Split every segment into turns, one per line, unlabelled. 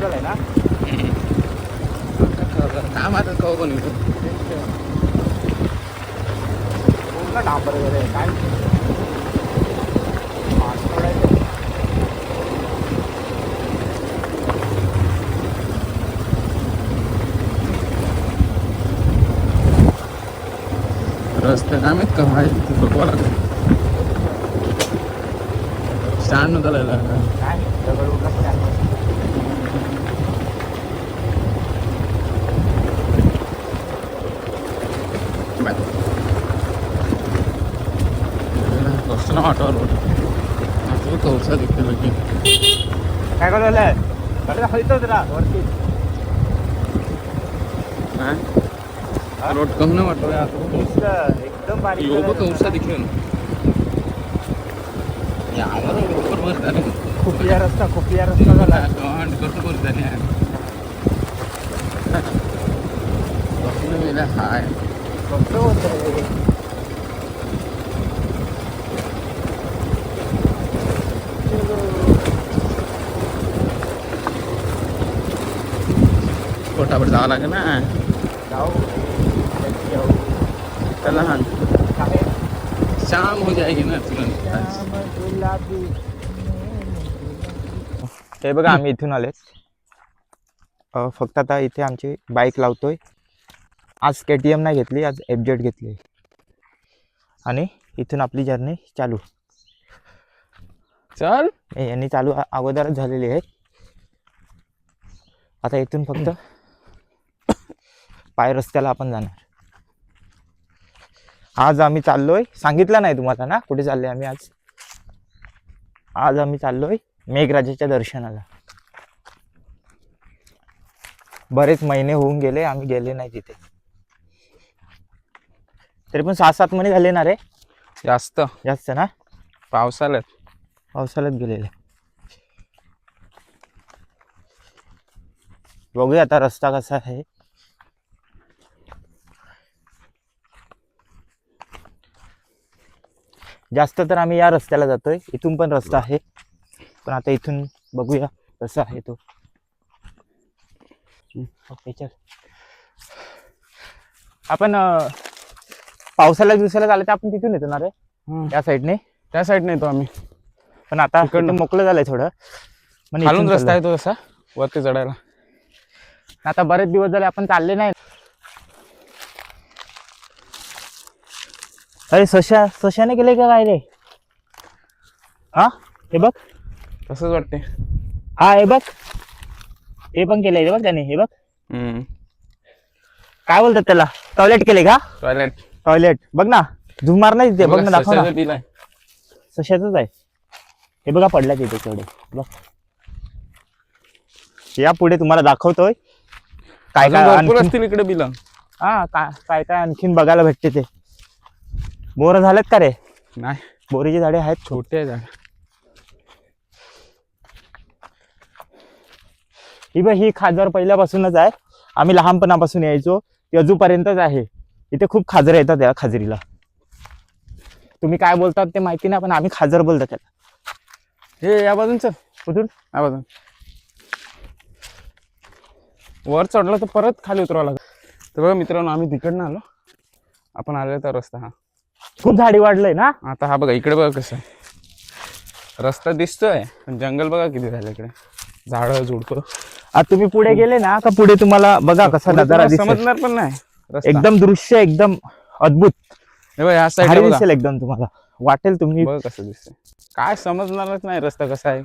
डांबरलेलं आहे ना.
काय माहिती कवा पण
पूर्ण डांबर वगैरे आहे. काय
रस्ते काय माहित का माहिती बघवा लागेल. स्टँड नव्हता लागला
काय दगड उडत नाही.
बसतो ना ऑटोवर ऑटो कौसा दिखते लगे
काय करवलंय हलतो जरा वरती.
रोड कम ना वाटो यार
एकदम बारीक
यो कौसा दिखे ना यावर ऊपर वर झाले.
खुपिया रस्ता झाला.
कमांड करतो वर झाले बसले मेला हाय
कसं होतं.
पोटावर जावं लागेल ना. चला हाँ शाम हो जाएगी ना तुरंत.
हे बघा आम्ही इथून आलेत. फक्त आता इथे आमची बाईक लावतोय. आज KTM नाही घेतली, आज FZ घेतली आणि इथून आपली जर्नी चालू.
चल
यांनी चालू अगोदरच झालेली आहे. आता इथून फक्त पाय रस्त्याला आपण जाणार. आज आम्ही चाललोय, सांगितलं नाही तुम्हाला ना कुठे चाललोय आम्ही. आज आम्ही चाललोय मेघराजाच्या दर्शनाला. बरेच महिने होऊन गेले आम्ही गेले नाही तिथे. तरी पण 6-7 महिने झाले ना रे.
जास्त
ना
पावसाळ्यात
गेलेले. बघूया आता रस्ता कसा आहे. जास्त तर आम्ही या रस्त्याला जातोय. इथून पण रस्ता आहे पण आता इथून बघूया कसा आहे तो. ओके चल. आपण पावसाळ्या दिवसाला झालं तर आपण तिथून येतो ना रे त्या साईडने.
त्या साईडने येतो आम्ही
पण आता मोकळं झालंय थोडं.
खालून रस्ता आहे तो तसा वरती चढायला.
आता बरेच दिवस झाले आपण चालले नाही. अरे सशाने गेले का काय रे. हा हे बघ
तसंच वाटते.
हा हे बघ हे पण केलंय बघ त्याने. हे बघ काय बोलतात त्याला. टॉयलेट केले का. टॉयलेट बघ ना. झूम मार नाही तिथे बघ ना. दाखव ना. सशाच आहे हे बघा. पडल्या तिथे तेवढे बघ. या पुढे तुम्हाला दाखवतोय काय काय
असतील इकडे बिलं.
हा काय काय आणखीन बघायला भेटते ते. बोर झालेत का रे.
नाही
बोरीची झाडे आहेत
छोटे झाड.
ही खाजर पहिल्यापासूनच आहे. आम्ही लहानपणापासून यायचो ती अजूनपर्यंतच आहे. इथे खूप खाजर येतात या खाजरीला. तुम्ही काय बोलतात ते माहिती नाही पण आम्ही खाजर बोलतो त्याला.
हे या बाजून चल.
कुठून
या बाजून वर चढलं तर परत खाली उतरावं लागलं. तर बघा मित्रांनो आम्ही तिकडनं आलो. आपण आलो तर रस्ता हा
खूप झाडी वाढलंय ना
आता. हा बघा इकडे बघा कसं रस्ता दिसतोय पण जंगल बघा किती झालं इकडे. झाडं झुडपं.
आता तुम्ही पुढे गेले ना का पुढे तुम्हाला बघा कसा नजारा
समजणार पण नाही.
एकदम दृश्य एकदम अद्भुत.
या साईड
दिसेल एकदम. तुम्हाला वाटेल तुम्ही
बघ कसं दिसतंय. काय समजणारच नाही रस्ता कसा आहे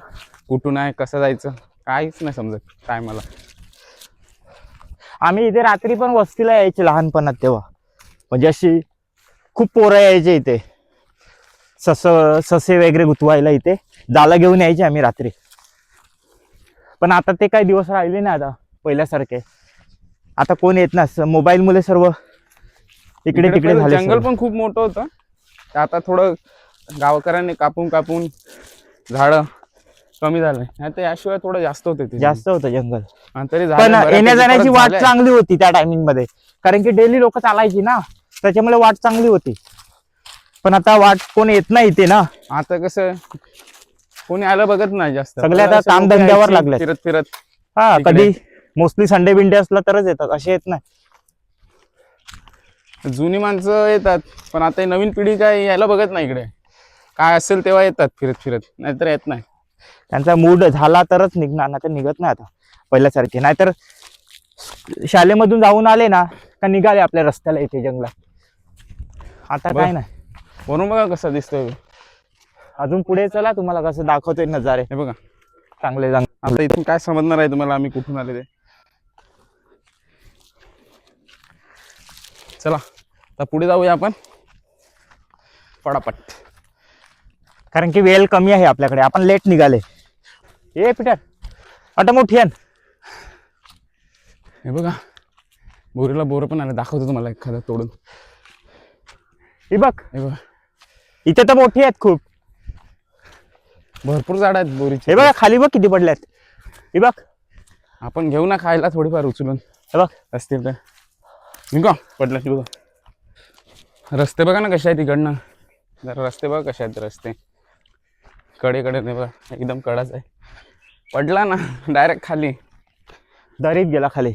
कुठून आहे कसं जायचं काहीच नाही समजत काय मला.
आम्ही इथे रात्री पण वस्तीला यायचे लहानपणात तेव्हा. म्हणजे अशी खूप पोरं यायचे इथे. ससे वगैरे गुतवायला इथे जाळं घेऊन यायचे आम्ही रात्री. पण आता ते काही दिवस राहिले नाही आता पहिल्यासारखे. आता कोण येत नाही. मोबाईल मुळे सर्व इकडे तिकडे झाले.
जंगल पण खूप मोठं होतं. आता थोडं गावकऱ्यांनी कापून झाडं कमी झालंय. नाही तर याशिवाय थोडं जास्त होतं जंगल. तरी
पण येण्या जाण्याची वाट चांगली होती त्या टायमिंग मध्ये. कारण की डेली लोक चालायची ना त्याच्यामुळे वाट चांगली होती. पण आता वाट कोण येत नाही इथे ना.
आता कसं कोणी आलं बघत नाही जास्त.
सगळे आता काम धंद्यावर लागले.
फिरत
हा
तिकडे.
कधी मोस्टली संडे बिंडे असला तरच येतात, असे येत नाही.
जुनी माणसं येतात पण आता ही नवीन पिढी काय यायला बघत नाही इकडे. काय असेल तेव्हा येतात फिरत फिरत, नाहीतर येत नाही.
त्यांचा मूड झाला तरच निघणार, नाही तर निघत नाही आता पहिल्यासारखे. नाहीतर शाळेमधून जाऊन आले ना का निघाले आपल्या रस्त्याला इथे जंगलात. आता काय नाही.
वरून बघा कसं दिसतोय.
अजून पुढे चला, तुम्हाला कसं दाखवतोय नजारे
हे बघा
चांगले.
आता इथून काय समजणार आहे तुम्हाला आम्ही कुठून आले ते. चला आता पुढे जाऊया आपण पटापट,
कारण की वेळ कमी आहे आपल्याकडे, आपण लेट निघाले. ए पीटर आता मोठी आण.
हे बघा बोरीला बोर पण आलं, दाखवतो तुम्हाला एखादं तोडून.
हे बघ
हे बघा
इथे तर मोठी आहेत खूप.
भरपूर झाड आहेत बोरीचे.
हे बघा खाली बघ किती पडल्यात. हे बघ
आपण घेऊ ना खायला थोडीफार उचलून,
हे बघ
असतील तर. निघा पडलं की बघा. रस्ते बघा ना कसे आहेत तिकडनं, जरा रस्ते बघा कसे आहेत रस्ते. कडे नाही बघा, एकदम कडाच आहे. पडला ना डायरेक्ट खाली,
दरीत गेला खाली.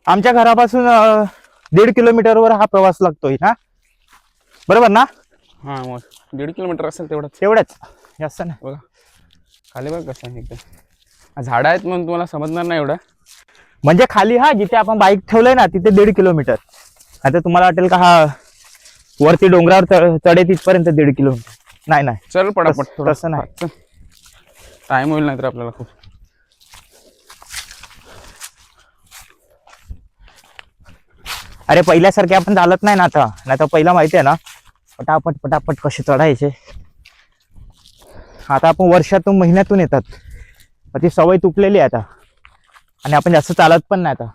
आमच्या घरापासून 1.5 किलोमीटरवर हा प्रवास लागतोय ना, बरोबर ना?
हा मग 1.5 किलोमीटर असेल तेवढंच.
तेवढंच, जास्त नाही.
बघा खाली बघा कसं आहे एकदम. झाडं आहेत म्हणून तुम्हाला समजणार नाही एवढं.
म्हणजे खाली हा जिथे आपण बाईक ठेवलंय ना तिथे 1.5 किलोमीटर. आता तुम्हाला वाटेल का हा वरती डोंगरावर चढे तिथपर्यंत 1.5 किलोमीटर. नाही नाही,
चल पटापट थोडं.
तसं नाही.
टाइम होईल नाही तर आपल्याला खूप.
अरे पहिल्यासारखे आपण चालत नाही ना आता, नाही तर पहिला माहिती आहे ना पटापट पटापट कसे चढायचे. आता आपण वर्षातून महिन्यातून येतात, ती सवय तुटलेली आहे आता. आणि आपण जास्त चालत पण नाही आता.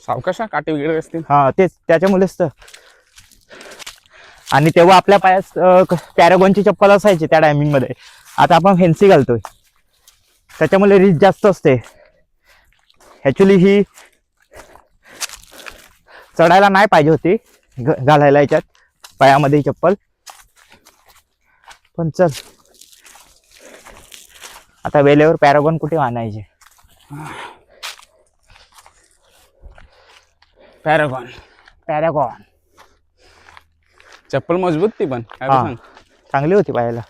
सावकाश काटे वगैरे असतील.
हा तेच त्याच्यामुळेच तर. आणि तेव्हा आपल्या पायात पॅरागॉनची चप्पल असायची त्या टायमिंग मध्ये. आता आपण फॅन्सी घालतोय, त्याच्यामुळे रिस्क जास्त असते. ऍक्च्युली ही चढायला नाही पाहिजे होती घालायला याच्यात पायामध्ये चप्पल. पण चल आता वेळेवर पॅरागॉन कुठे आणायचे. पॅरागॉन
चप्पल मजबूत ती पण काय
हा
सांग.
चांगली होती पायाला.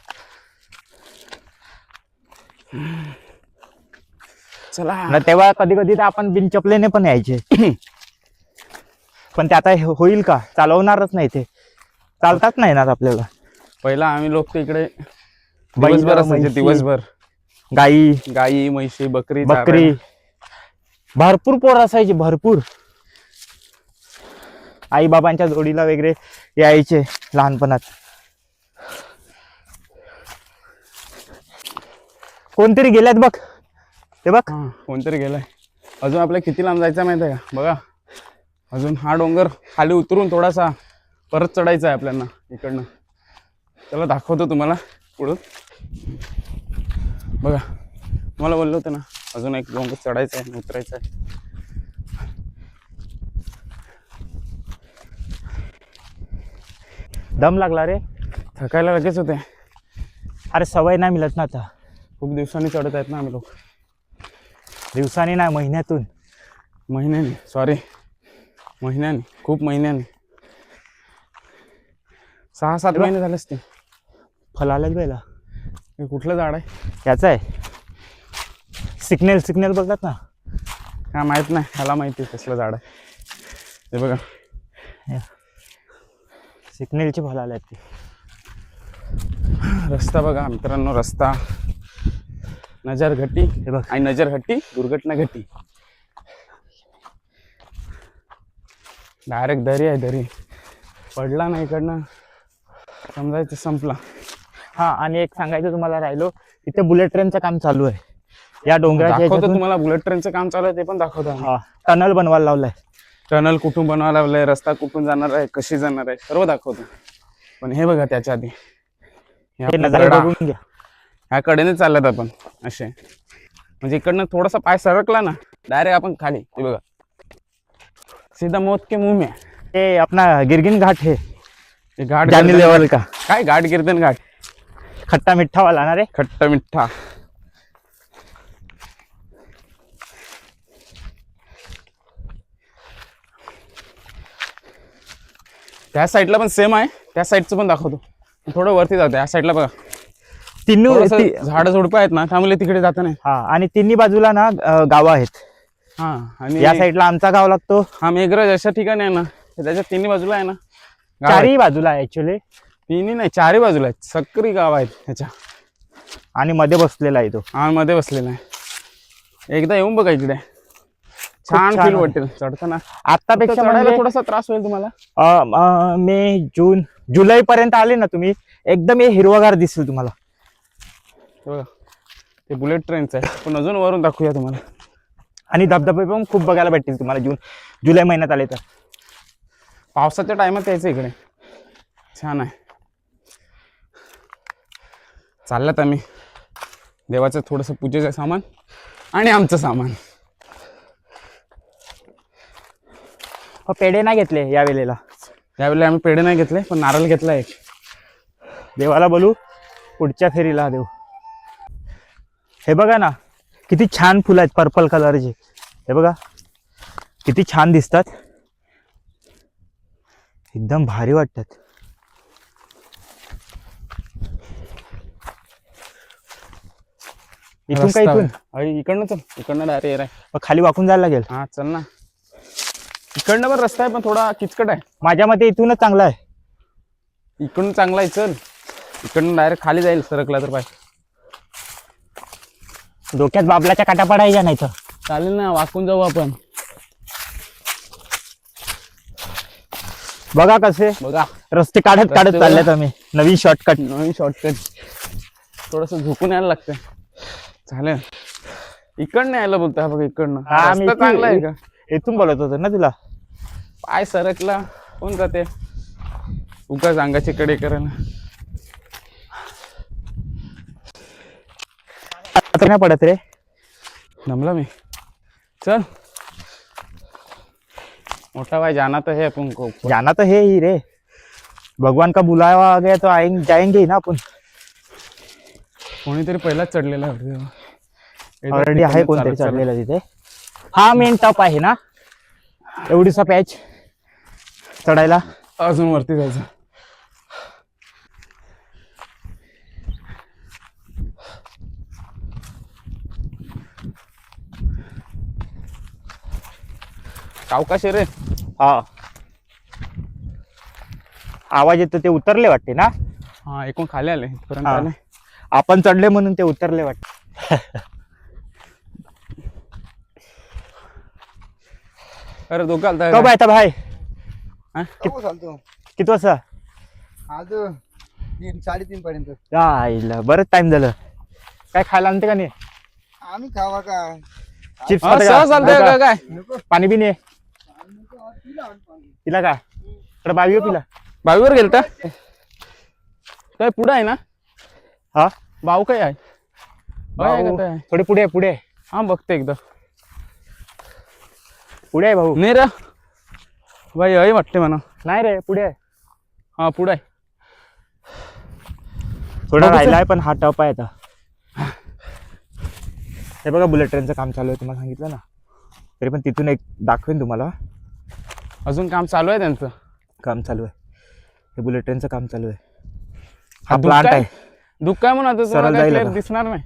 चला
ना तेव्हा कधी कधी तर आपण बिन चपलेने पण यायचे. पण ते आता होईल का, चालवणारच नाही ते, चालतात नाही ना आपल्याला.
पहिला आम्ही लोक ते इकडे
बैल,
दिवसभर असायचे,
म्हैशी,
दिवसभर गाई म्हैशी बकरी
बकरी भरपूर पोर असायची, भरपूर. आई बाबांच्या जोडीला वगैरे यायचे लहानपणात. कोणतरी गेल्यात बघ, ते बघ.
कोणतरी गेलाय. अजून आपल्याला किती लांब जायचं माहिती आहे का? बघा अजून हा डोंगर खाली उतरून थोडासा परत चढायचा आहे आपल्याला इकडनं. चला दाखवतो तुम्हाला पुढं. बघा तुम्हाला बोललो होतं ना अजून एक डोंगर चढायचा आहे, उतरायचा आहे.
दम लागला रे,
थकायला लगेच होते.
अरे सवय नाही मिळत ना आता.
खूप दिवसांनी चढत आहेत ना आम्ही लोक.
दिवसांनी नाही, महिन्यातून.
महिन्याने, सॉरी महिन्याने, खूप महिन्याने. 6-7 महिने झाले असते.
फळ आलेच पहिला.
हे कुठलं झाड आहे?
याच आहे सिग्नल बघतात ना.
काय माहित नाही, ह्याला माहिती आहे कसलं झाड आहे. हे बघा
सिग्नलची फळ आले ते.
रस्ता बघा मित्रांनो, रस्ता नजर घट्टी. हे बघ, आणि नजर हट्टी दुर्घटना घट्टी. डायरेक्ट दरी आहे, दरी. पडला ना इकडनं समजायचं संपला.
हा आणि एक सांगायचं तुम्हाला राहिलो, इथे बुलेट ट्रेनचं काम चालू आहे या डोंगराच्या
दाखवतो
ह्याच्यातून.
तुम्हाला बुलेट ट्रेनचं काम चालू आहे ते पण दाखवतो.
हा टनल बनवायला लावलाय.
टनल कुठून बनवायला लावलंय, रस्ता कुठून जाणार आहे, कशी जाणार आहे, सर्व दाखवतो. पण हे बघा त्याच्या आधी
हे नजारे बघून घ्या.
ह्या कडेने चालत आपण असे, म्हणजे इकडनं थोडासा पाय सरकला ना डायरेक्ट आपण खाली. ते बघा सीधा मौत के मुंह में.
हे अपना गिरगिन घाट है,
घाट
जानी लेवल का.
काय घाट गिरधन घाट,
खट्टा मिठ्ठा वाला ना रे.
खट्टा मिठ्ठा. त्या साईडला पण सेम आहे, त्या साईडचं पण दाखवतो. थोडं वरती जातं या साईडला बघा,
तिन्ही
झाड झुडपं आहेत ना, त्यामुळे तिकडे जाता नाही.
हा, आणि तिन्ही बाजूला ना गावं आहेत.
हा, आणि
या साईडला आमचा गाव लागतो.
हा मेघरज अशा ठिकाणी आहे ना, त्याच्या तिन्ही बाजूला आहे ना गाव
चारही बाजूला आहे ऍक्च्युली,
तिन्ही नाही चारही बाजूला आहेत, सक्री गाव आहेत ह्याच्या.
आणि मध्ये बसलेला आहे तो.
हा मध्ये बसलेला आहे. एकदा येऊन बघा इकडे, छान
छान
फील
आहे.
वाटेल चढताना.
आतापेक्षा
चढायला
म्हणजे
थोडासा त्रास होईल तुम्हाला.
मे जून जुलै पर्यंत आले ना तुम्ही, एकदम हे हिरवागार दिसेल तुम्हाला.
हे बघा, ते बुलेट ट्रेनचं आहे, पण अजून वरून दाखवूया तुम्हाला.
आणि धबधबे पण खूप बघायला भेटतील तुम्हाला जुलै महिन्यात आले तर.
पावसाच्या टायमात यायचं इकडे, छान आहे. चालल्यात आम्ही, देवाचं थोडंसं पूजेचं सामान आणि आमचं सामान.
पेढे नाही घेतले या वेळेला.
यावेळेला आम्ही पेढे नाही घेतले, पण नारळ घेतला एक.
देवाला बोलू पुढच्या फेरीला देऊ. हे बघा ना किती छान फुलं आहेत पर्पल कलरचे. हे बघा किती छान दिसतात, एकदम भारी वाटतात. इथून काय इथून
इकडनं चल, इकडनं डायरेक्ट आहे.
मग खाली वाकून जायला लागेल.
हा चल ना, इकडनं पण रस्ता आहे पण थोडा किचकट आहे.
माझ्या मते इथूनच चांगला आहे.
इकडून चांगला आहे, चल इकडून डायरेक्ट खाली जाईल सरकला तर. पाय
डोक्यात बाबलाच्या काटा पडायच्या नाही तर.
चालेल ना, वाकून जाऊ आपण.
बघा कसे
बघा
रस्ते काढत काढत
रस्ते
चाललेत आम्ही. नवीन शॉर्टकट.
नवीन शॉर्टकट, थोडस झोपून यायला लागतंय. चालेल, इकडनं यायला बोलतोय. बघा इकडनं रस्ता चांगला आहे का?
इथून बोलत होतो ना तुला.
पाय सरकला कोण जाते उगाच अंगाची कडे करायला.
आता नाही पडत रे.
जमला मी, चल. मोठा भाई जाना तो है अपन को.
जाना तो है ही रे, भगवान का बुलावा आ गया तो आएंगे जाएंगे ही ना आपण.
कोणीतरी पहिलाच चढलेला आहे.
ऑलरेडी आहे कोणतरी चढलेला तिथे. हा मेन टॉप आहे ना, एवढीसा पॅच चढायला.
अजून वरती जायचं. सावकाश रे.
हा आवाज येतो ते उतरले वाटते ना.
हा, एकूण खाली आले पर्यंत
हा.
आले.
आपण चढले म्हणून ते उतरले वाटते.
अरे दोघं आलता
कब आता भाई
हा?
किती वाजता?
आज 3-3:30 पर्यंत.
आईला बरंच टाइम झालं. काय खायला आणते का नाही?
आम्ही खावा का?
चिप्स
हा, सहज आलता का काय?
पाणी बी नाही पिला का? इकडे बावी पिला.
बावीवर गेलता काय? पुढं आहे ना.
हा
भाऊ काय आहे? आहे का काय?
थोडे पुढे आहे, पुढे आहे.
हा बघते एकदा.
पुढे आहे भाऊ.
नाही रे बाई, अय वाटते म्हणा.
नाही रे पुढे आहे.
हा पुढं आहे.
थोडा राहिला आहे पण हा टप आहे आता. हे बघा बुलेट ट्रेनचं काम चालू आहे, तुम्हाला सांगितलं ना. तरी पण तिथून एक दाखवेन तुम्हाला.
अजून काम चालू आहे त्यांचं.
काम चालू आहे, हे बुलेट ट्रेनचं काम चालू आहे. हा
दुःख
प्लांट
काय?
आहे.
दुःख काय म्हणा,
सरळ जाईल आता.
दिसणार नाही.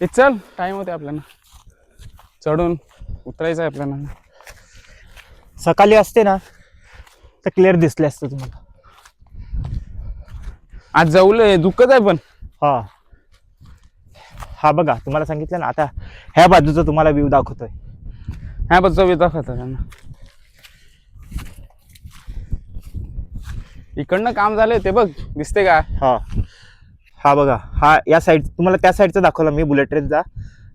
हे चल, टाइम होते आपल्याला. चढून उतरायचं आहे आपल्याला.
सकाळी असते ना तर क्लिअर दिसले असते तुम्हाला.
आज जवळ दुःखच आहे पण.
हा हा बघा तुम्हाला सांगितलं ना. आता ह्या बाजूचा तुम्हाला व्ह्यू दाखवतोय.
ह्या बाजूचा विचार खाता त्यांना. इकडनं काम झालंय ते बघ, दिसते का?
हा हा बघा, हा या साईड तुम्हाला त्या साईडचा दाखवला मी बुलेट ट्रेनचा.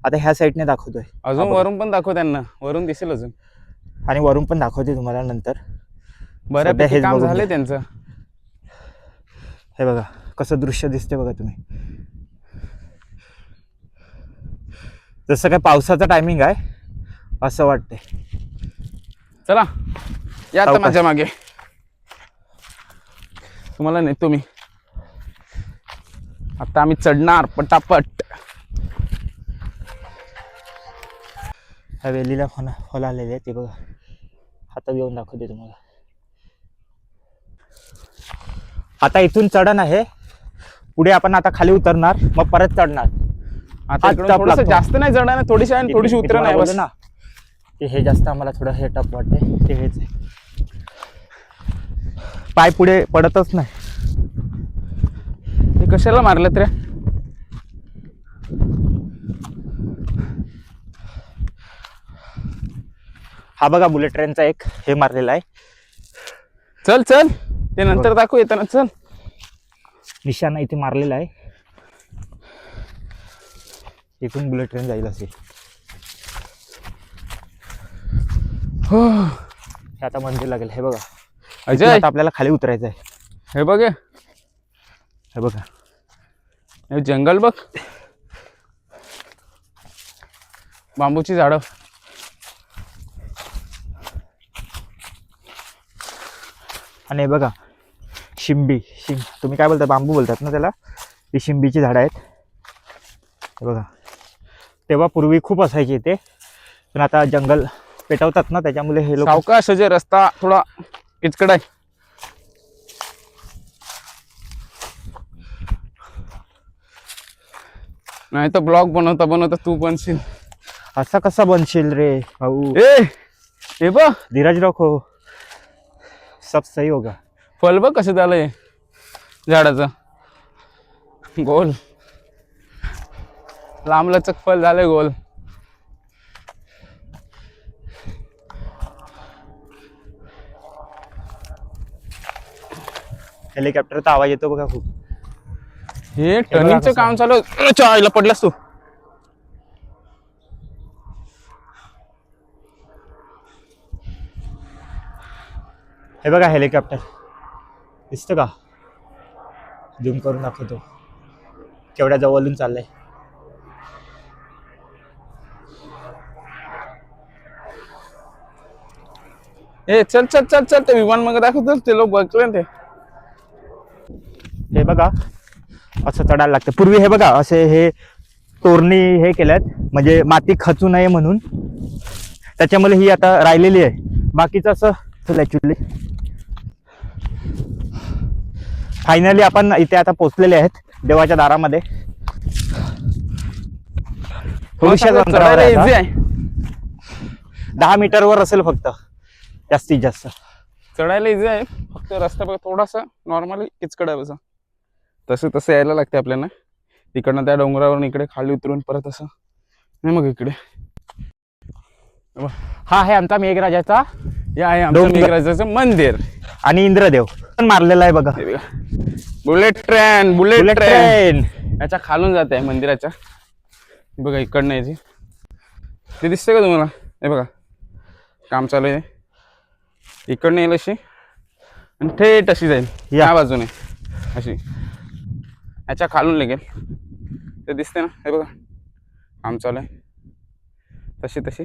आता ह्या साईडने दाखवतोय.
अजून वरून पण दाखव त्यांना, वरून दिसेल अजून.
आणि वरून पण दाखवते तुम्हाला नंतर.
बऱ्यापैकी
हेच
काम
बघून
झालंय
घ्या.
त्यांचं.
हे बघा कसं दृश्य दिसते बघा तुम्ही. जसं काय पावसाचा टायमिंग आहे असं वाटतंय.
चला या आता
सावकाश.
माझ्या मागे, तुम्हाला नेतो मी. आता आम्ही चढणार पटापट.
ह्या वेलीला फॉल आलेले आहे ते बघा. हातात घेऊन दाखवते तुम्हाला. आता इथून चढण आहे, पुढे आपण आता खाली उतरणार, मग परत चढणार.
आता
हात
इकडून
टप
थोडंसं
लागतो.
जास्त नाही चढा ना, थोडीशी आहे आणि थोडीशी
मी
उतरण
तुम्हाला
आहे
बोललो
बस.
ना की हे जास्त आम्हाला थोडं हे टप वाटते, ते हेच आहे. पाय पुढे पडतच नाही.
हे कशाला मारलं रे?
हा बघा बुलेट ट्रेनचा एक हे मारलेला आहे,
चल चल, ते नंतर दाखवू येताना. चल,
निशाणा इथे मारलेला आहे. इथून बुलेट ट्रेन जाईल असे. हे आता मंदिर लागेल, हे बघा. इथून
अजय
आता आपल्याला खाली उतरायचं आहे.
हे बघ,
हे बघा,
हे जंगल बघ, बांबूची झाडं.
आणि हे बघा शिंबी, तुम्ही काय बोलता, बांबू बोलतात ना त्याला, ही शिंबीची झाडं आहेत. हे बघा, तेव्हा पूर्वी खूप असायचे इथे, पण आता जंगल पेटवतात ना, त्याच्यामुळे हे लोक.
सावकाश अजय, रस्ता थोडा किचकट आहे. नाही तर ब्लॉग बनवता बनवता तू बनशील.
असा कसा बनशील रे भाऊ?
हे बघ,
धीरज रखो, सब सही होगा.
फल बघ कसं झालंय झाडाचं, गोल लांब लचक फल झालंय गोल.
हेलिकॉप्टरचा आवाज येतो बघा खूप.
हे
बघा
टर्निंगचं
कसं
काम चालू आहे. चायला पडलास तू.
हे बघा हेलिकॉप्टर दिसतं का? झूम करून दाखवतो केवढ्या जवळून चाललंय.
ए चल चल चल चल, ते विमान मग दाखवतो, ते लोक बघले ते.
हे बघा असं चढायला लागतं. पूर्वी हे बघा असे हे तोरणी हे केल्यात, म्हणजे माती खचू नये म्हणून, त्याच्यामुळे ही आता राहिलेली आहे. बाकीचं असं ऍक्च्युली. फायनली आपण इथे आता पोहोचलेले आहेत देवाच्या दारामध्ये. थोडीशाच अंतरावर आहे
इझी
आता.
आहे,
10 मीटरवर असेल फक्त, जास्तीत जास्त.
चढायला इझी आहे, फक्त रस्ता बघ थोडासा नॉर्मली किचकट आहे बसा. तसं तसं यायला लागते आपल्याला, तिकडनं त्या डोंगरावरून इकडे खाली उतरून परत असं. नाही मग इकडे
हा आहे आमचा मेघराजाचा
हे आहे आमचं
डोंगर.
मेघराजाचं मंदिर.
आणि इंद्रदेव पण मारलेला आहे बघा.
Bullet train, bullet
bullet
train
train.
याच्या खालून जाते आहे मंदिराच्या. बघा इकडनं यायची, ते दिसते का तुम्हाला? हे बघा काम चालू आहे, इकडनं येईल अशी आणि थेट अशी जाईल या बाजूने अशी. याच्या खालून लागेल, ते दिसते ना, हे बघा काम चालू आहे. तशी तशी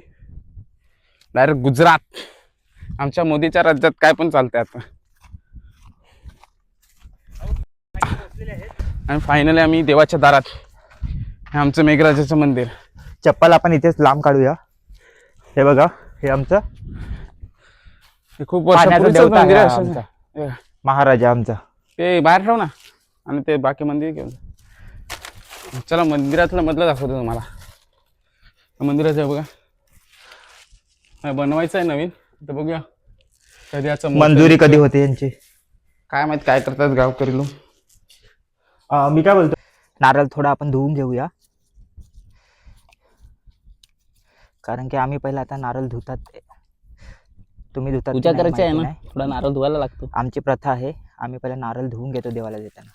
डायरेक्ट गुजरात. आमच्या मोदीच्या राज्यात काय पण चालतंय आता. आणि फायनली आम्ही देवाच्या दारात. हे आमचं मेघराजाचं मंदिर.
चप्पल आपण इथेच लांब काढूया. हे बघा हे आमचं
हे खूप
पाण्याचा
वर्षापूर्वीचं
देवता
मंदिर आहे
आहे
असं.
आमचा.
हे
महाराजा आमचा.
ते बाहेर ठेव ना, आणि ते बाकी मंदिर घेऊन जा. चला मंदिरातलं मधलं दाखवतो तुम्हाला. मंदिराचं आहे बघा, हे बनवायचं आहे नवीन, तर बघूया कधी याचं
मंजुरी कधी होते यांची
काय माहित, काय करतात गावकरी लोक.
मी काय बोलतो, नारळ थोडा आपण धुवून घेऊया, कारण की आम्ही पहिला आता नारळ धुतात. तुम्ही धुतात
पूजा
की नाही
करायची आहे
माहिती
ना,
नाही.
थोडा नारळ धुवायला लागतो.
आमची प्रथा आहे, आम्ही पहिला नारळ धुवून घेतो देवाला देताना.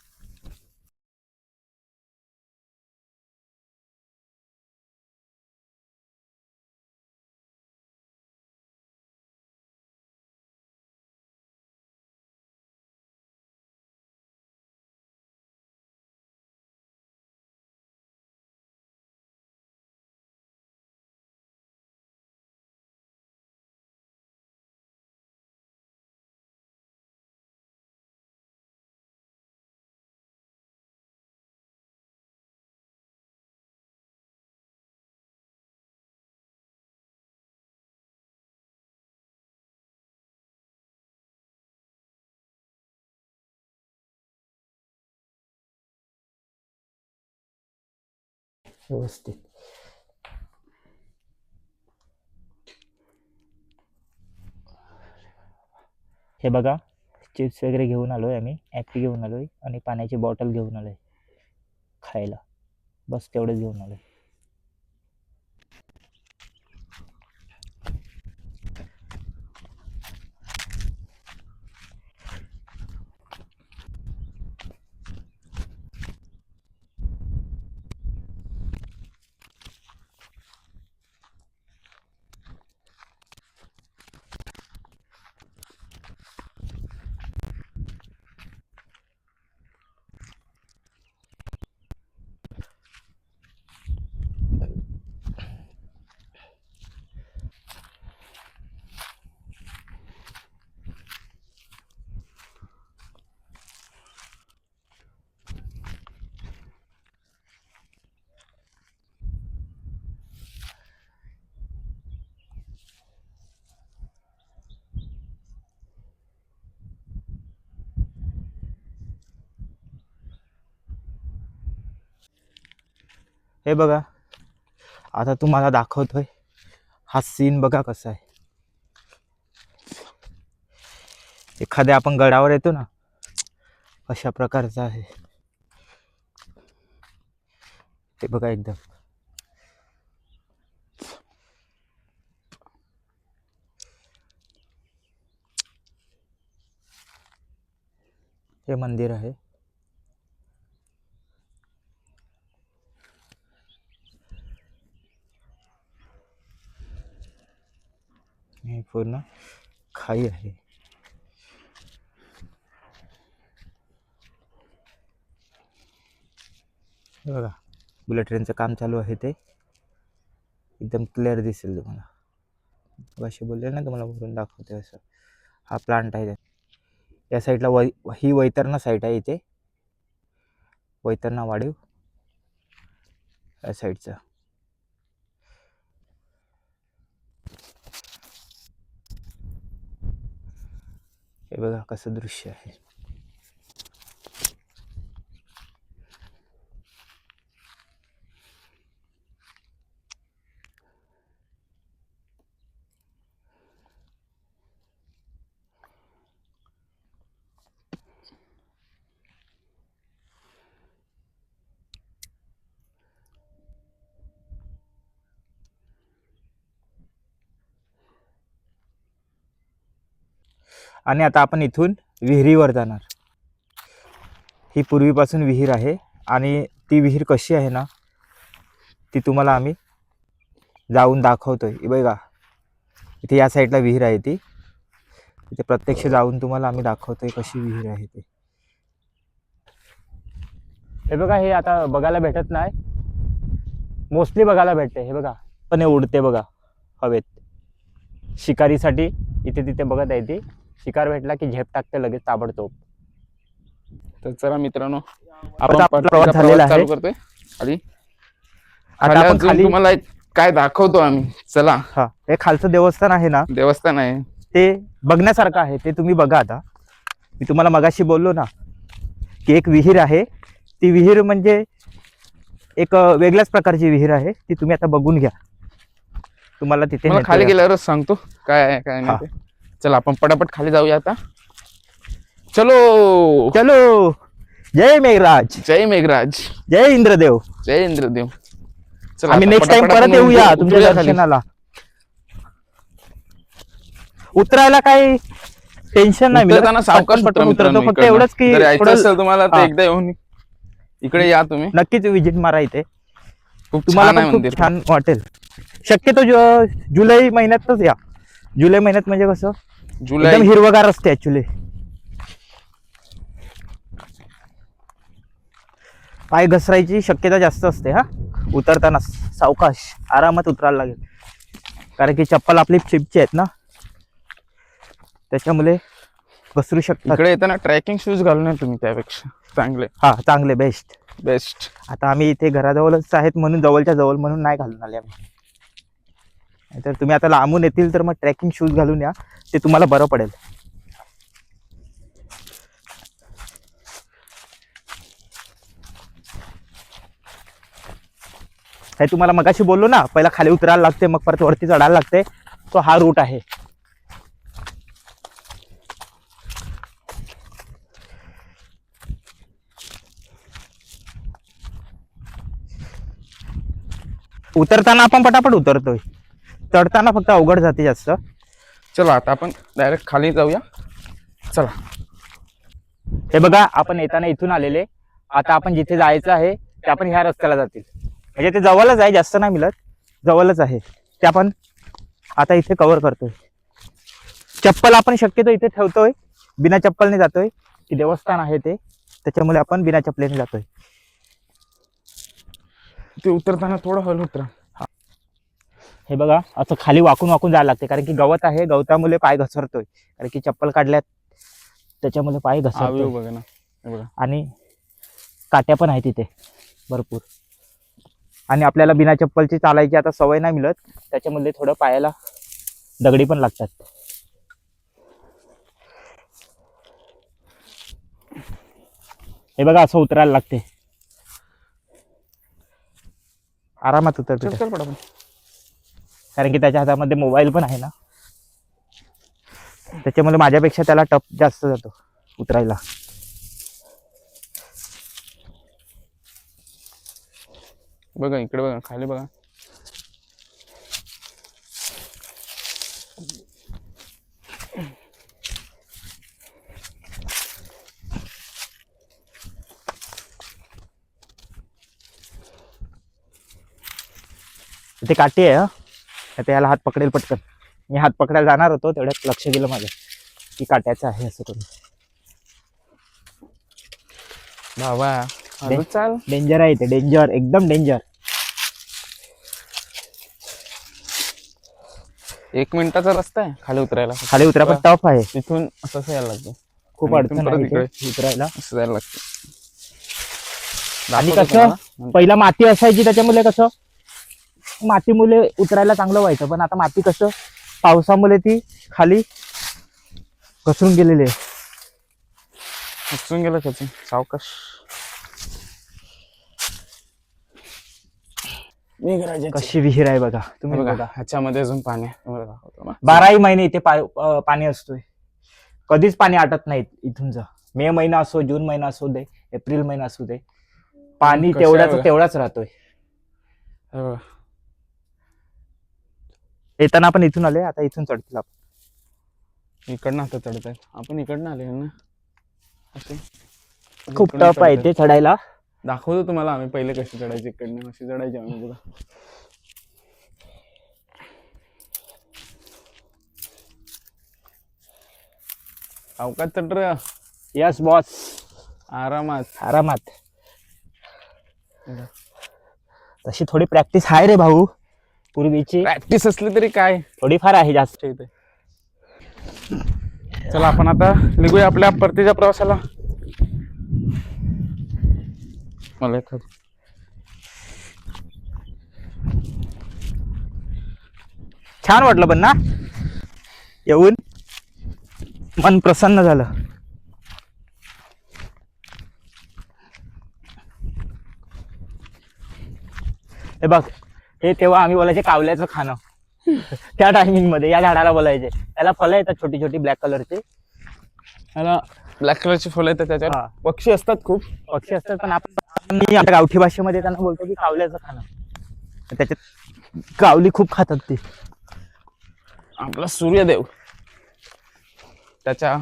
व्यवस्थित. हे बघा, चिप्स वगैरे घेऊन आलोय आम्ही, ॲपी घेऊन आलोय आणि पाण्याची बॉटल घेऊन आलोय खायला. बस तेवढंच घेऊन आलोय. हे बघा, आता तुम्हाला दाखवतोय हा सीन बघा कसा आहे. एखाद्या आपण गडावर येतो ना, अशा प्रकारचा आहे ते बघा एकदम. हे मंदिर आहे. हे पूर्ण खाई आहे. हे बघा, बुलेट ट्रेनचं काम चालू आहे, ते एकदम क्लिअर दिसेल तुम्हाला. असे बोलले ना तुम्हाला, वरून दाखवते असं. हा प्लांट आहे. या साईडला ही वैतरणा साईड आहे. इथे वैतरणा वाढीव या साईडचा. हे बघा कसं दृश्य आहे. आणि आता आपण इथून विहिरीवर जाणार. ही पूर्वीपासून विहीर आहे आणि ती विहीर कशी आहे ना, ती तुम्हाला आम्ही जाऊन दाखवतोय. बघा, इथे या साईडला विहीर आहे. ती इथे प्रत्यक्ष जाऊन तुम्हाला आम्ही दाखवतोय कशी विहीर आहे ती. हे बघा, हे आता बघायला भेटत नाही, मोस्टली बघायला भेटते. हे बघा, पण हे उडते बघा हवेत. शिकारीसाठी इथे तिथे बघत आहे ती. शिकार भेटला की झेप टाकते लगेच ताबडतोब.
तर चला मित्रांनो, आपण
प्रवास झालेला आहे.
चालू करतोय. खाली
आता आपण खाली
तुम्हाला काय दाखवतो आम्ही. चला.
हा, हे खालचं देवस्थान आहे ना,
देवस्थान आहे
ते बघण्यासारखं आहे. ते तुम्ही बघा. आता मी तुम्हाला मगाशी बोललो ना की एक विहीर आहे. ती विहीर म्हणजे एक वेगळ्याच प्रकारची विहीर आहे. ती तुम्ही आता बघून घ्या. तुम्हाला तिथे
मला खाली गेल्यावरच सांगतो काय आहे काय नाही ते. चला आपण पटापट खाली जाऊया आता. चलो
चलो. जय मेघराज,
जय मेघराज,
जय इंद्रदेव,
जय इंद्रदेव. चला
आम्ही
आता
नेक्स्ट टाइम
पटापट
परत
आपण
येऊया तुमच्या
उतरूया खाली.
दर्शनाला. उतरायला काही टेन्शन नाही.
उतरताना सावकाश
पटकन
मित्रांनो
उतरतो. फक्त
इकडनं.
एवढंच की
जर यायचं
थोडं
असेल तुम्हाला तर
हा.
एकदा येऊन इकडे या तुम्ही.
नक्कीच विजिट मारा इथे.
खूप
तुम्हाला
छान आहे
पण खूप
मंदिर.
छान वाटेल. शक्यतो जुलै महिन्यातच या. जुलै महिन्यात म्हणजे कसं
जुलै
एकदम हिरवगार असते ऍक्च्युली. पाय घसरायची शक्यता जास्त असते. हा, उतरताना सावकाश आरामात उतरायला लागेल. कारण की चप्पल आपली चिपची आहेत ना, त्याच्यामुळे घसरू शकतात.
इकडे येताना ट्रॅकिंग शूज घालून या तुम्ही त्यापेक्षा चांगले.
हा, चांगले बेस्ट.
बेस्ट.
आता आम्ही इथे घराजवळच आहेत म्हणून जवळच्या जवळ म्हणून नाही घालून आले आम्ही. तर तुम्ही आता लांबून येतील तर मग ट्रॅकिंग शूज घालून या, ते तुम्हाला बरं पडेल. हे तुम्हाला मगाशी बोललो ना, पहिला खाली उतरायला लागते मग परत वरती चढायला लागते, तो हा रूट आहे. उतरताना आपण पटापट उतरतोय, चढताना फक्त अवघड जाते जास्त.
चला आता आपण डायरेक्ट खाली जाऊया. चला.
हे बघा, आपण येताना इथून आलेले, आता आपण जिथे जायचं आहे ते आपण ह्या रस्त्याला जातील. म्हणजे ते जवळच आहे, जास्त नाही मिळत, जवळच आहे. ते आपण आता इथे कव्हर करतोय. चप्पल आपण शक्यतो इथे ठेवतोय, बिना चप्पलने जातोय, की देवस्थान आहे ते, त्याच्यामुळे आपण बिना चप्पलेने जातोय.
ते उतरताना थोडं हळू उतरा.
हे बघा, असं खाली वाकून वाकून जायला लागते, कारण की गवत आहे, गवतामुळे पाय घसरतोय, कारण की चप्पल काढल्यात त्याच्यामुळे पाय घसरतोय.
बघा ना, हे बघा.
आणि काट्या पण आहेत तिथे भरपूर. आणि आपल्याला बिना चप्पलची चालायची आता सवय नाही मिळत, त्याच्यामध्ये थोडं पायाला दगडी पण लागतात. हे बघा, असं उतरायला लागते, आरामात उतरते,
चल पटापट.
कारण की त्याच्या हातामध्ये मोबाईल पण आहे ना, त्याच्यामुळे माझ्यापेक्षा त्याला टप जास्त जातो उतरायला.
बघा इकडे बघा, खाली बघा.
इथे काठी आहे, आता याला हात पकडेल पटकन. मी हात पकडायला जाणार होतो, तेवढ्यात लक्ष गेलं माझं की काट्याचं आहे असं करून.
बाबा हळू चाल.
डेंजर आहे ते, डेंजर, एकदम डेंजर.
1 मिनिटाचा रस्ता आहे खाली उतरायला.
खाली उतरा पण टफ आहे,
तिथून असं यायला लागतं,
खूप
आणि इथून
अडचण
परत
आहे
इकडे.
इथे उतरायला.
असं जायला लागतं.
आणि
दाखवतो
कसं
तुम्हाला.
पहिला माती असायची, त्याच्यामुळे कसं मातीमुळे उतरायला चांगलं व्हायचं, पण आता माती कसं पावसामुळे ती खाली घसरून गेलेली आहे.
उचलून गेलं त्याचं सावकाश.
कशी विहीर आहे बघा तुम्ही,
बघा
बघा.
ह्याच्यामध्ये अजून पाणी आहे, तुम्हाला दाखवतो ना.
12ही महिने इथे पाणी असतोय, कधीच पाणी आटत नाही इथूनच. मे महिना असो, जून महिना असू दे, एप्रिल महिना असू दे, पाणी
कसं आहे
तेवढ्याच
बघा.
तेवढाच राहतोय.
हे बघा.
येताना आपण इथून आले, आता इथून चढतील आपण.
इकडनं आता चढत आहेत आपण, इकडनं आले ना असे.
खूप
इकडनं
टफ आहे
चढतायत.
ते चढायला.
दाखवतो तुम्हाला आम्ही पहिले कशी चढायची, इकडनं अशी चढायची आम्ही. बघा अवकात चढ रे.
यस बॉस,
आरामात
आरामात. तशी थोडी प्रॅक्टिस आहे रे भाऊ, पूर्वीची
प्रॅक्टिस असली तरी काय
थोडीफार आहे, जास्त.
इथे. चला आपण आता निघूया आपल्या परतीच्या प्रवासाला. मला एखाद
छान वाटलं पण ना येऊन, मन प्रसन्न झालं. हे बघ, हे तेव्हा आम्ही बोलायचे कावल्याचं खाणं. त्या टायमिंग मध्ये या झाडाला बोलायचे, त्याला फळं येतात छोटी छोटी ब्लॅक कलरचे.
मला ब्लॅक कलरची फुलं येतात, त्याच्यावर
हा.
पक्षी असतात खूप.
पक्षी असतात, पण आपण आपल्या गावठी भाषेमध्ये त्यांना बोलतो की कावल्याचं खाणं. त्याच्यात कावली खूप खातात ती.
आपला सूर्यदेव त्याच्या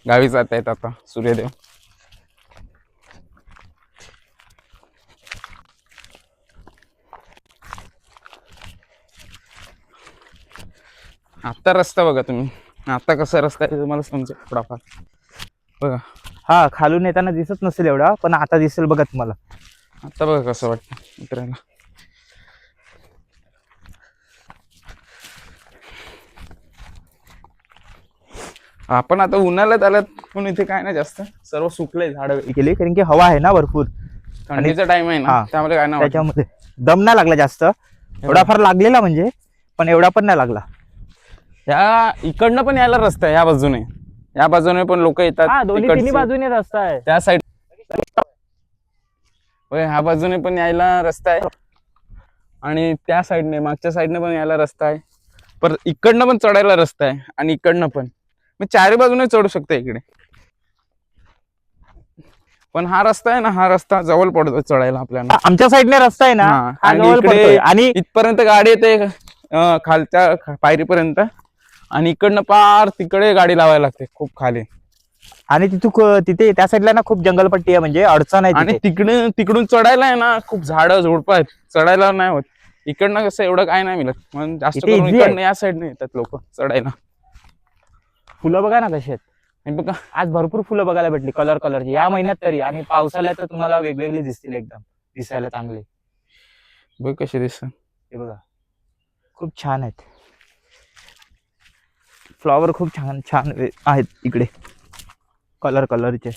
गावी जात आहेत आता सूर्यदेव. आता रस्ता बघा तुम्ही, आता कसा रस्ता आहे तुम्हाला समजेल थोडाफार. बघा
हा, खालून येताना दिसत नसेल एवढा, पण आता दिसेल बघा तुम्हाला.
आता बघा कसं वाटतं उतरायला. आपण आता उन्हाळ्यात आल्यात, पण इथे काय नाही जास्त, सर्व सुकले झाड.
केली कारण की हवा आहे ना भरपूर,
थंडीचा टाइम आहे ना,
हा.
त्यामुळे काय नाही वाटत.
त्याच्यामध्ये दम नाही लागला जास्त, थोडाफार लागलेला म्हणजे, पण एवढा पण नाही लागला.
या इकडनं पण यायला रस्ता आहे, या बाजूने, या बाजूने पण लोक येतात.
हा, दोन्ही
इकडचे.
तिन्ही बाजूने रस्ता आहे.
त्या साईड बघा ह्या बाजूने पण यायला रस्ता आहे आणि त्या साईडने मागच्या साईडने पण यायला रस्ता आहे. परत इकडनं पण चढायला रस्ता आहे आणि इकडनं पण. मी चारी बाजूने चढू शकतो इकडे. पण हा रस्ता आहे ना, हा रस्ता जवळ पडतो चढायला आपल्याला.
आमच्या साईडने रस्ता आहे ना,
हा,
हा
आणि
जवळ
इकडे
पडतोय. आणि
इथपर्यंत गाडी येते खालच्या पायरीपर्यंत आणि इकडनं पार तिकडे गाडी लावायला लागते खूप खाली.
आणि तिथे त्या साईडला ना खूप जंगलपट्टी आहे, म्हणजे अडचण आहे
आणि
तिथे.
तिकडून चढायला आहे ना खूप झाडं झुडपं आहेत, चढायला नाही होत. इकडनं कसं एवढं काय नाही मिळत, म्हणून जास्त
इथे
करून
easy आहे.
इकडनं या साईडने येतात लोक चढायला.
फुलं बघा ना कशी आहेत.
आणि बघा
आज भरपूर फुलं बघायला भेटली कलरची या महिन्यात तरी. आणि पावसाळ्यात तर तुम्हाला वेगवेगळे दिसतील, एकदम दिसायला चांगले.
बघ कसे दिसतात.
हे बघा खूप छान आहेत. फ्लॉवर खूप छान छान आहेत इकडे, कलरचे.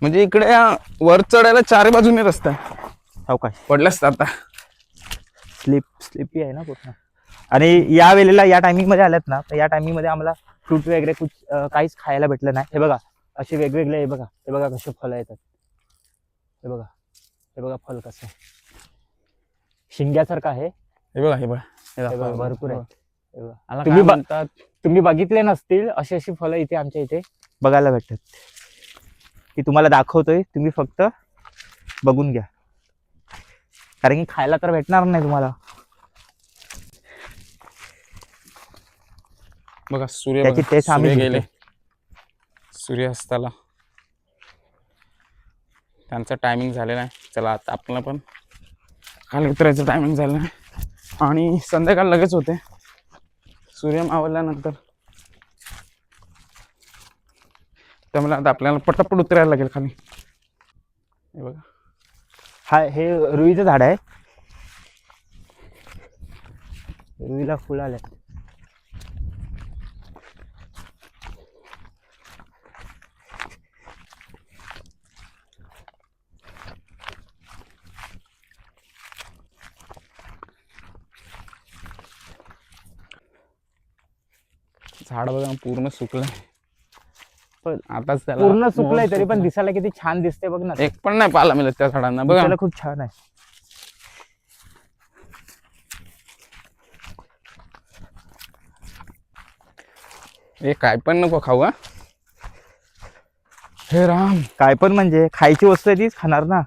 म्हणजे इकडे वर चढायला चारी बाजूने रस्ता आहे.
हो काय,
पडलास आता.
स्लिपी आहे ना पूर्ण. आणि या वेळेला या टायमिंग मध्ये आल्यात ना, तर या टायमिंग मध्ये आम्हाला फ्रूट वगैरे काहीच खायला भेटलं नाही. हे बघा असे वेगवेगळे, हे बघा कसे फळं येतात. हे बघा फळ कसं शिंग्यासारखं आहे.
हे बघा
हे बघा भरपूर आहे. हे बघा.
आला
तुम्ही
काय म्हणतात,
तुम्ही बघितले नसतील अशी फळं इथे आमच्या इथे बघायला भेटतात. ती तुम्हाला दाखवतोय, तुम्ही फक्त बघून घ्या, कारण की खायला तर भेटणार नाही तुम्हाला.
बघा सूर्य,
त्याची टेस्ट आम्ही
सूर्य
घेतोय.
गेले सूर्यास्ताला. त्यांचा टायमिंग झालेला आहे. चला आता आपल्याला पण खाली उतरायचं टायमिंग झालं आहे आणि संध्याकाळ लगेच होते सूर्य मावळल्यानंतर. त्यामुळे आता आपल्याला पटापट उतरायला लागेल खाली. हे बघा
हे रुईचं झाड आहे. रुईला फुलं आले.
झाड बघा पूर्ण सुकलंय,
पण
आताच त्याला
पूर्ण सुकलंय
मोहर
तरी पण
सुकलाय.
दिसायला किती छान दिसते बघ ना.
एक पण नाही पाहायला मिळत त्या झाडांना. बघा
दिसायला खूप छान आहे.
हे काय पण नको खाऊ. हे राम,
काय पण म्हणजे खायची वस्तू आहे तीच खाणार ना.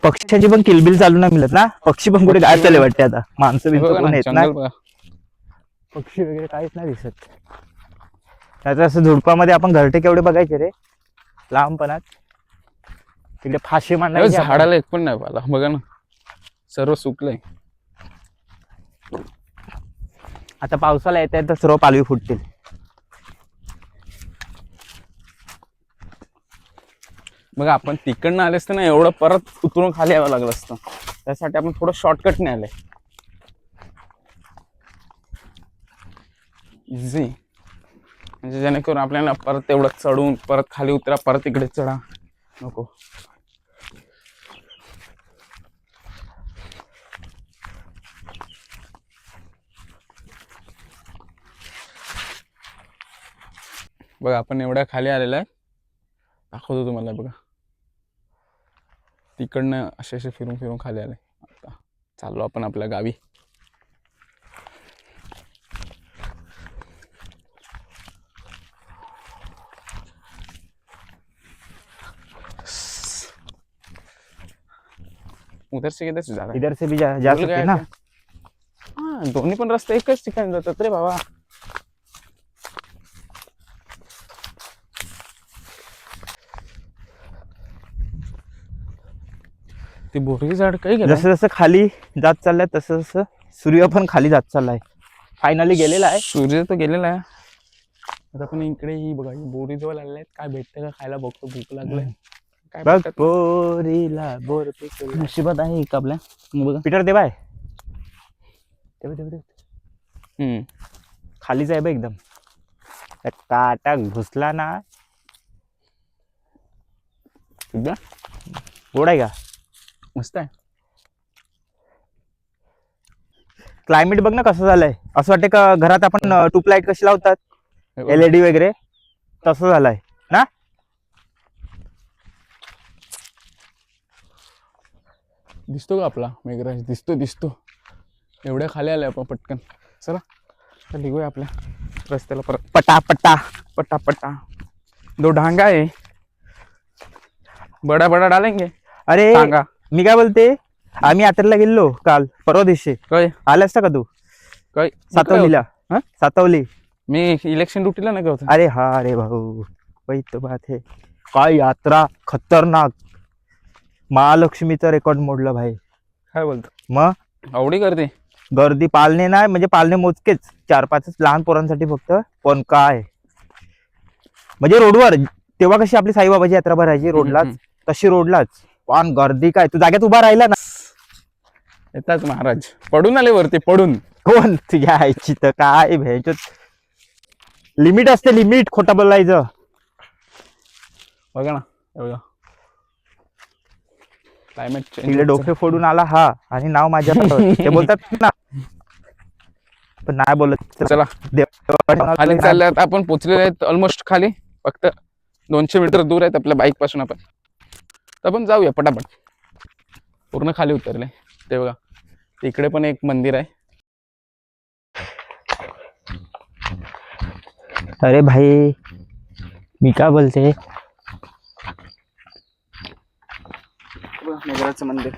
पक्ष्यांची पण किलबिल चालू नाही मिळत ना. पक्षी पण कुठे गायब झाले वाटते आता. माणसं
हे बघा
बिनसं कोण
ना,
येत
जंगल
नाही.
बघा.
पक्षी वगैरे काहीच नाही दिसत. त्याचं असं झुडपामध्ये आपण घरटे केवढे बघायचे रे लहानपणात. तिकडे फाशी
हे
मांडायची आपण.
झाडाला एक पण नाही पाहिला. बघा ना सर्व सुकलंय.
आता पावसाला येत तर सर्व पालवी फुटतील.
बघा आपण तिकडनं आले असतं ना, एवढं परत उतरून खाली यावं लागलं असतं. त्यासाठी आपण थोडं शॉर्टकटने आलंय. इझी, म्हणजे जेणेकरून आपल्याला परत तेवढं चढून परत खाली उतरा, परत इकडे चढा नको. बघा आपण एवढ्या खाली आलेला आहे, दाखवतो तुम्हाला. बघा तिकडनं असे फिरून फिरून खाली आले. आता चाललो आपण आपल्या गावी. उधर से किधर से जा रहा है?
इधर से भी जा
बोल
सकते
गया
हैं ना.
क्या? हाँ, दोन्ही पण रस्ते एकच ठिकाणी जातात रे बाबा. ते बोरगी झाड काही गेलं.
जसं जसं खाली जात चाललंय तसं तसं सूर्य पण खाली जात चाललाय. फायनली गेलेला आहे.
सूर्य तर गेलेला आहे. आता आपण इकडे ही बघा, ही बोरी जवळ आलेले आहेत. काय भेटतं का खायला बघतो, भूक लागलंय. काय
बघ
भेटतं?
बोरीला बोर पिकला.
नशिबात आहे एक आपल्या. बघा
पीटर दे बाय. ते
हम्म.
खालीच आहे बघ एकदम. काटा घुसला ना.
एकदा
गोड आहे का?
मस्त आहे.
क्लायमेट बघ ना कसं झालंय. असं वाटतं का घरात आपण ट्यूबलाईट कशी लावतात
हे बघ.
LED वगैरे, तसं झालंय ना.
दिसतो का आपला मेघराज? दिसतो. एवढ्या खाली आले आपण पटकन. चला आता निघूया आपल्या रस्त्याला परत. पटा दो ढांगा है, बड़ा डालेंगे.
अरे
टांगा
मी काय बोलते, आम्ही यात्रेला गेलो काल परवा दिवशी.
काय
आलास का तू?
काय
सातवलीला.
हा?
सातवली.
मी इलेक्शन ड्युटीला नाही का होतं.
अरे हा, अरे भाऊ वही तो बात है. काय यात्रा खतरनाक. महालक्ष्मीचं रेकॉर्ड मोडलं भाई.
काय बोलतो?
मग
आवडी करते.
गर्दी पालणे नाही, म्हणजे पालणे मोजकेच 4-5 लहान पोरांसाठी फक्त. पण काय म्हणजे रोडवर तेव्हा कशी आपली साईबाबाची यात्रा भरायची रोडलाच, तशी रोडलाच. पण गर्दी काय, तू जागेत उभा राहिला ना.
येतात महाराज पडून आले वरती पडून.
कोण तुझ्या आईची तर काय भ्यायचं. लिमिट असते, लिमिट. खोटा बोलायचं.
बघा ना, हे बघा क्लायमेट
तिकडे डोके फोडून आला हा, आणि नाव माझ्या ते बोलतात ना, पण नाही बोलत.
चला खाली चालले आता आपण. पोचलेले आहेत ऑलमोस्ट खाली. फक्त 200 मीटर दूर आहेत आपल्या बाईक पासून. आपण तर आपण जाऊया पटापट. पूर्ण खाली उतरले. ते बघा इकडे पण एक मंदिर आहे.
अरे भाई मी काय बोलते,
मेघराजचं मंदिर.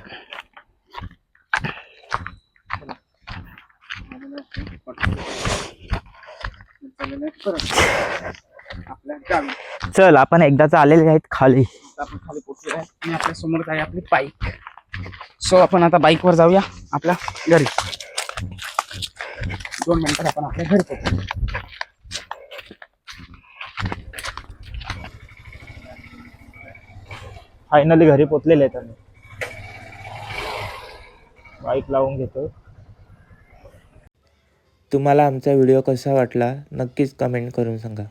चल आपण एकदाच आलेले आहेत खाली.
आपण खाली पोहोचलो आहे आणि आपल्या समोर आहे आपली बाईक. सो आपण आता बाईक वर जाऊया आपल्या घरी. 2 मिनिटात आपण आपल्या घरी पोहोचू.
फायनली घरी पोचलेले आहेत आम्ही. बाईक लावून घेतो.
तुम्हाला आमचा व्हिडिओ कसा वाटला नक्कीच कमेंट करून सांगा.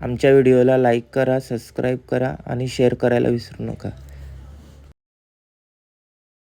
आमच्या व्हिडिओला लाईक करा, सबस्क्राईब करा आणि शेअर करायला विसरू नका.